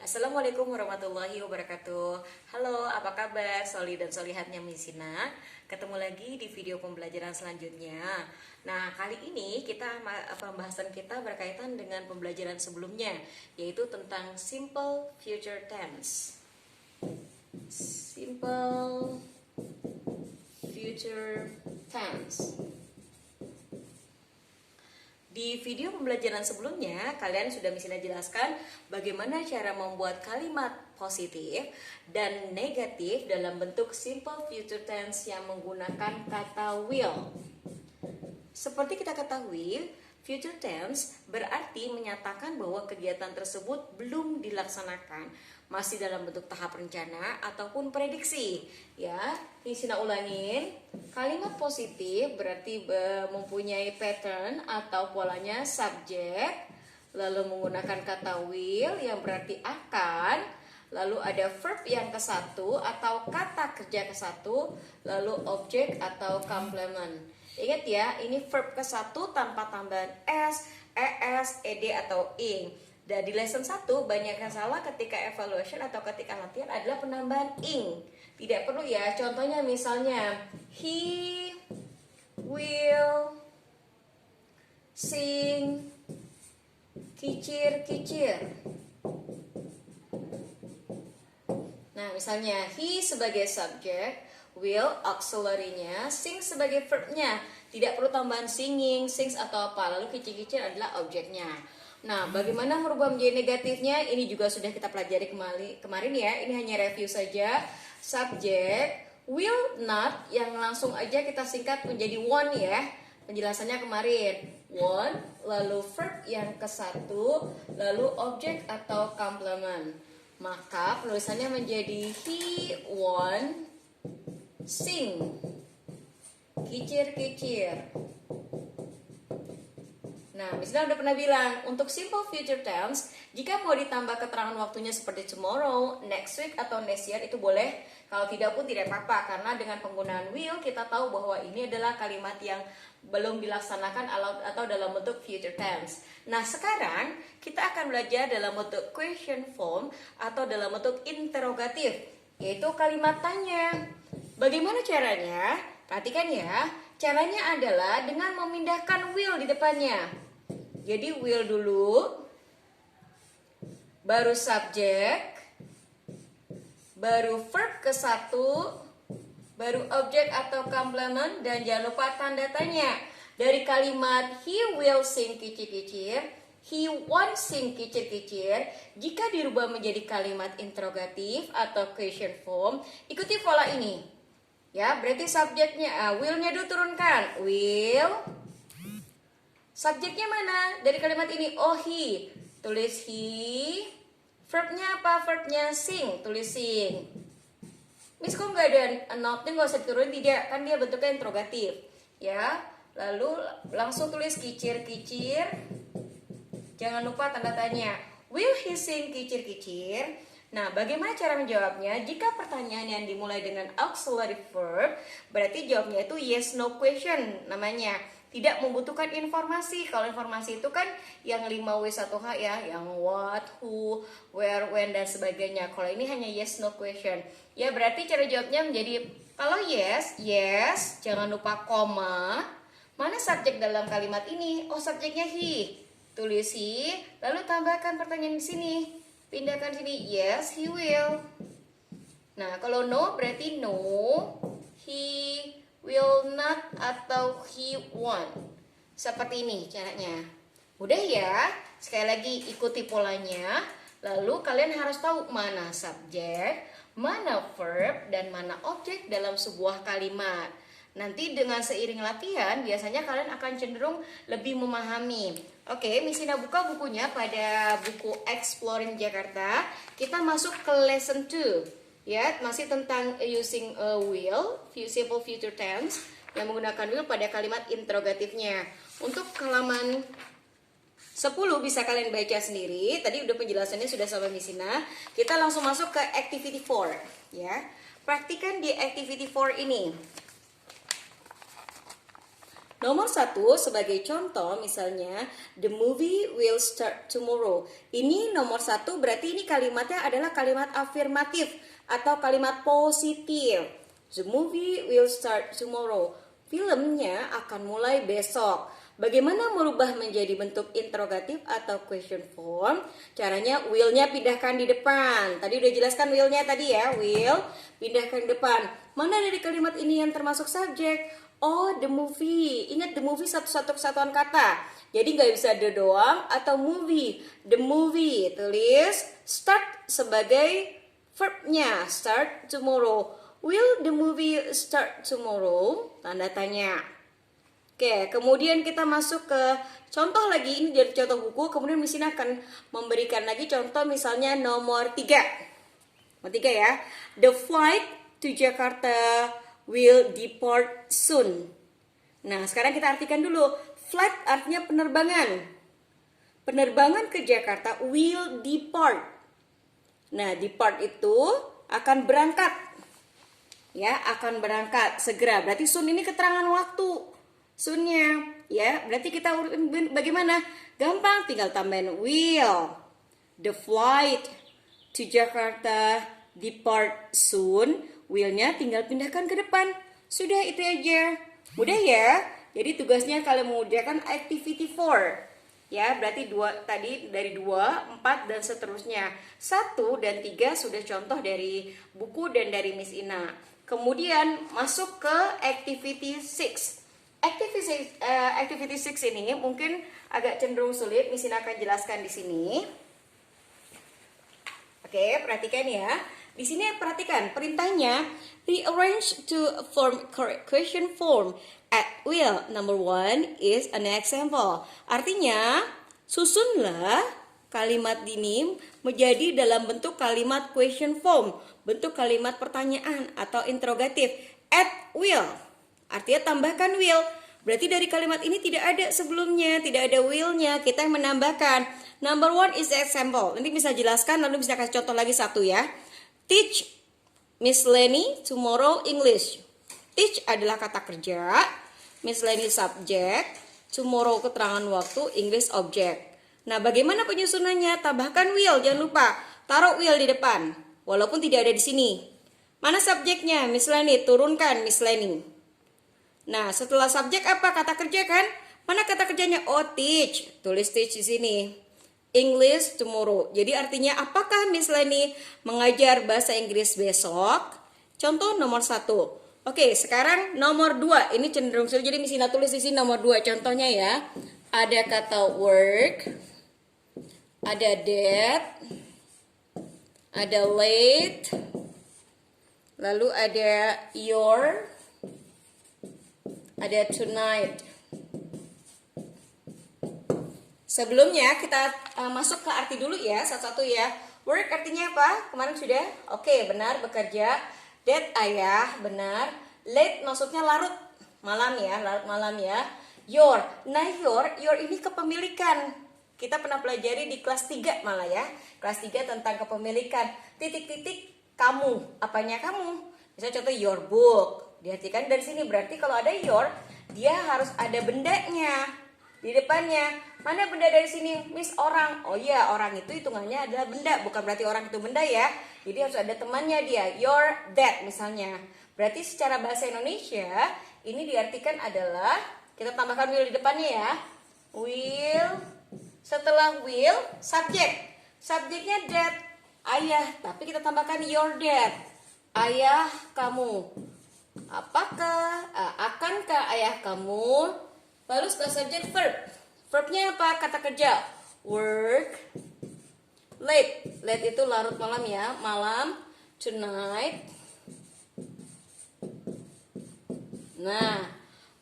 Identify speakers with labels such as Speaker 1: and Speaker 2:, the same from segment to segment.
Speaker 1: Assalamualaikum warahmatullahi wabarakatuh. Halo, apa kabar Soli dan Solihatnya Misina? Ketemu lagi di video pembelajaran selanjutnya. Nah, kali ini pembahasan kita berkaitan dengan pembelajaran sebelumnya, yaitu tentang simple future tense. Simple future tense. Di video pembelajaran sebelumnya, kalian sudah Misina jelaskan bagaimana cara membuat kalimat positif dan negatif dalam bentuk simple future tense yang menggunakan kata will. Seperti kita ketahui, future tense berarti menyatakan bahwa kegiatan tersebut belum dilaksanakan, masih dalam bentuk tahap rencana ataupun prediksi. Ya, Misina ulangin, kalimat positif berarti mempunyai pattern atau polanya subjek, lalu menggunakan kata will yang berarti akan, lalu ada verb yang ke satu atau kata kerja ke satu, lalu objek atau complement. Ingat ya, ini verb ke satu tanpa tambahan s, es, ed atau ing. Dan di lesson 1 banyak yang salah ketika evaluation atau ketika latihan adalah penambahan ing. Tidak perlu ya. Contohnya misalnya he will sing kicir-kicir. Nah, misalnya he sebagai subjek, will auxiliary-nya, sing sebagai verb-nya. Tidak perlu tambahan singing, sings atau apa. Lalu kicir-kicir adalah objeknya. Nah, bagaimana merubah menjadi negatifnya? Ini juga sudah kita pelajari kemarin ya. Ini hanya review saja. Subjek will not yang langsung aja kita singkat menjadi won't ya. Penjelasannya kemarin. Won't, lalu verb yang ke satu, lalu objek atau complement. Maka penulisannya menjadi he won't sing kicir-kicir. Nah, misalnya udah pernah bilang, untuk simple future tense, jika mau ditambah keterangan waktunya seperti tomorrow, next week, atau next year, itu boleh. Kalau tidak pun tidak apa-apa, karena dengan penggunaan will, kita tahu bahwa ini adalah kalimat yang belum dilaksanakan atau dalam bentuk future tense. Nah, sekarang kita akan belajar dalam bentuk question form atau dalam bentuk interrogatif, yaitu kalimat tanya. Bagaimana caranya? Perhatikan ya, caranya adalah dengan memindahkan will di depannya. Jadi will dulu, baru subjek, baru verb ke satu, baru objek atau complement, dan jangan lupa tanda tanya. Dari kalimat he will sing kicir-kicir, he won't sing kicir-kicir, jika dirubah menjadi kalimat interrogatif atau question form, ikuti pola ini. Ya, berarti subjeknya, will-nya dulu turunkan. Will. Subjeknya mana? Dari kalimat ini, oh he. Tulis he. Verbnya apa? Verbnya sing. Tulis sing. Miss, kok nggak ada not-nya, nggak usah diturunin? Tidak, kan dia bentuknya interrogatif. Ya, lalu langsung tulis kicir-kicir. Jangan lupa tanda tanya. Will he sing kicir-kicir? Nah, bagaimana cara menjawabnya? Jika pertanyaan yang dimulai dengan auxiliary verb, berarti jawabnya itu yes no question namanya. Tidak membutuhkan informasi. Kalau informasi itu kan yang 5W 1H ya, yang what, who, where, when, dan sebagainya. Kalau ini hanya yes no question. Ya, berarti cara jawabnya menjadi kalau yes, yes, jangan lupa koma. Mana subjek dalam kalimat ini? Oh, subjeknya he. Tulis he, lalu tambahkan pertanyaan di sini. Pindahkan sini, yes, he will. Nah, kalau no berarti no, he will not atau he won't. Seperti ini caranya. Mudah ya? Sekali lagi ikuti polanya. Lalu kalian harus tahu mana subjek, mana verb, dan mana objek dalam sebuah kalimat. Nanti dengan seiring latihan, biasanya kalian akan cenderung lebih memahami. Oke, Misina buka bukunya pada buku Exploring Jakarta. Kita masuk ke lesson 2. Ya, masih tentang using a will, simple future tense, yang menggunakan will pada kalimat interrogatifnya. Untuk halaman 10 bisa kalian baca sendiri. Tadi udah penjelasannya sudah sama Misina. Kita langsung masuk ke activity 4. Ya, praktikan di activity 4 ini. Nomor 1 sebagai contoh misalnya the movie will start tomorrow. Ini nomor 1 berarti ini kalimatnya adalah kalimat afirmatif atau kalimat positif. The movie will start tomorrow. Filmnya akan mulai besok. Bagaimana merubah menjadi bentuk interrogatif atau question form? Caranya will-nya pindahkan di depan. Tadi udah jelaskan will-nya tadi ya. Will pindahkan di depan. Mana dari kalimat ini yang termasuk subjek? Oh, the movie. Ingat the movie satu-satu kesatuan kata. Jadi nggak bisa the doang atau movie. The movie. Tulis start sebagai verbnya. Start tomorrow. Will the movie start tomorrow? Tanda tanya. Oke, kemudian kita masuk ke contoh lagi. Ini dari contoh buku. Kemudian di sini akan memberikan lagi contoh misalnya nomor 3. Nomor 3 ya. The flight to Jakarta will depart soon. Nah, sekarang kita artikan dulu. Flight artinya penerbangan. Penerbangan ke Jakarta will depart. Nah, depart itu akan berangkat. Ya, akan berangkat segera. Berarti soon ini keterangan waktu. Soon-nya, ya. Berarti kita bagaimana? Gampang, tinggal tambahin will. The flight to Jakarta depart soon. Will-nya tinggal pindahkan ke depan. Sudah itu aja. Mudah ya. Jadi tugasnya kalian mengerjakan activity 4. Ya, berarti 2 tadi dari 2, 4 dan seterusnya. 1 dan 3 sudah contoh dari buku dan dari Miss Ina. Kemudian masuk ke activity 6. Activity 6 ini mungkin agak cenderung sulit. Miss Ina akan jelaskan di sini. Oke, perhatikan ya. Di sini perhatikan perintahnya, rearrange to form correct question form at will. Number 1 is an example. Artinya, susunlah kalimat ini menjadi dalam bentuk kalimat question form, bentuk kalimat pertanyaan atau interrogatif. At will, artinya tambahkan will. Berarti dari kalimat ini tidak ada sebelumnya, tidak ada will-nya, kita yang menambahkan. Number 1 is example. Nanti bisa jelaskan, lalu bisa kasih contoh lagi satu ya. Teach Miss Lenny tomorrow English. Teach adalah kata kerja, Miss Lenny subject, tomorrow keterangan waktu, English object. Nah, bagaimana penyusunannya? Tambahkan will, jangan lupa. Taruh will di depan, walaupun tidak ada di sini. Mana subjeknya? Miss Lenny, turunkan Miss Lenny. Nah, setelah subjek apa? Kata kerja kan? Mana kata kerjanya? Oh, teach. Tulis teach di sini. English tomorrow. Jadi artinya apakah Miss Lenny mengajar bahasa Inggris besok? Contoh nomor 1. Oke, sekarang nomor 2. Ini cenderung sulit. Jadi Miss Ina tulis di sini nomor 2. Contohnya ya. Ada kata work. Ada that. Ada late. Lalu ada your. Ada tonight. Sebelumnya kita masuk ke arti dulu ya, satu-satu ya. Work artinya apa? Kemarin sudah? Oke, benar, bekerja. That ayah, benar. Late maksudnya larut malam ya, larut malam ya. Your. Nah, your ini kepemilikan. Kita pernah pelajari di kelas 3 malah ya. Kelas 3 tentang kepemilikan. Titik-titik kamu. Apanya kamu? Misalnya contoh your book. Diartikan dari sini, berarti kalau ada your, dia harus ada bendanya di depannya. Mana benda dari sini? Miss orang. Oh iya, orang itu hitungannya adalah benda. Bukan berarti orang itu benda ya. Jadi harus ada temannya dia. Your dad misalnya. Berarti secara bahasa Indonesia, ini diartikan adalah, kita tambahkan will di depannya ya. Will. Setelah will, subjek. Subjeknya dad, ayah. Tapi kita tambahkan your dad. Ayah kamu. Apakah, akankah ayah kamu? Lalu setelah subjek verb. Verbnya apa? Kata kerja. Work. Late. Late itu larut malam ya. Malam. Tonight. Nah,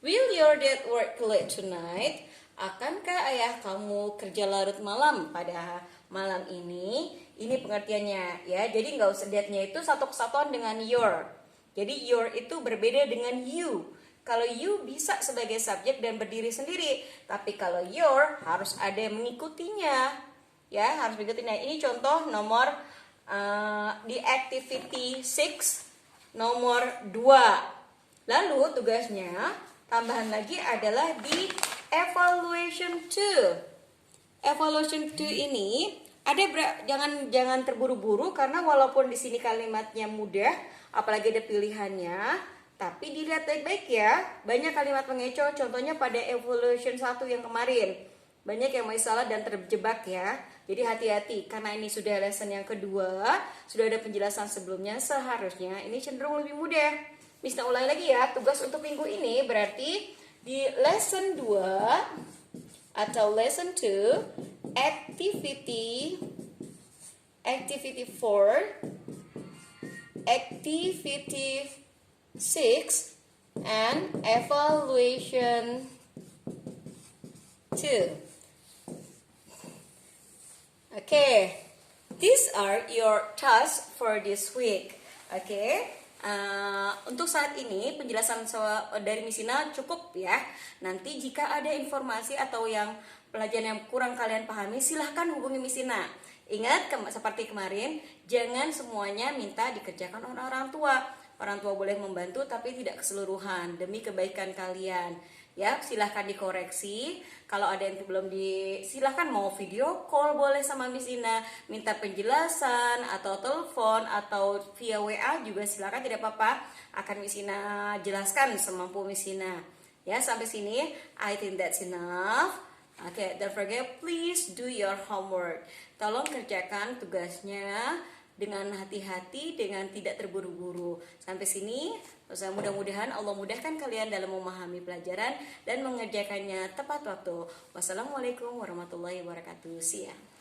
Speaker 1: will your dad work late tonight? Akankah ayah kamu kerja larut malam pada malam ini? Ini pengertiannya ya. Jadi nggak usah dadnya itu satu kesatuan dengan your. Jadi your itu berbeda dengan you. Kalau you bisa sebagai subjek dan berdiri sendiri, tapi kalau your harus ada yang mengikutinya, ya harus mengikuti. Nah, ini contoh nomor di activity 6 nomor 2. Lalu tugasnya tambahan lagi adalah di evaluation 2. Evaluation 2 ini ada jangan terburu-buru karena walaupun di sini kalimatnya mudah, apalagi ada pilihannya, tapi dilihat baik-baik ya. Banyak kalimat mengecoh, contohnya pada evaluation 1 yang kemarin. Banyak yang masih salah dan terjebak ya. Jadi hati-hati karena ini sudah lesson yang kedua, sudah ada penjelasan sebelumnya, seharusnya ini cenderung lebih mudah. Miss ulangi lagi ya, tugas untuk minggu ini berarti di lesson 2 atau lesson 2, activity 4, activity 6, and evaluation 2. Okay, these are your tasks for this week. Okay, untuk saat ini penjelasan dari Misina cukup ya. Nanti jika ada informasi atau yang pelajaran yang kurang kalian pahami, silahkan hubungi Misina. Ingat seperti kemarin, jangan semuanya minta dikerjakan oleh orang tua. Orang tua boleh membantu tapi tidak keseluruhan demi kebaikan kalian. Ya, silahkan dikoreksi. Kalau ada yang belum silahkan mau video call boleh sama Miss Ina, minta penjelasan atau telepon atau via WA juga silahkan, tidak apa-apa. Akan Miss Ina jelaskan semampu Miss Ina. Ya, sampai sini I think that's enough. Okay, don't forget, please do your homework. Tolong kerjakan tugasnya dengan hati-hati, dengan tidak terburu-buru. Sampai sini, mudah-mudahan Allah mudahkan kalian dalam memahami pelajaran dan mengerjakannya tepat waktu. Wassalamualaikum warahmatullahi wabarakatuh. Siang.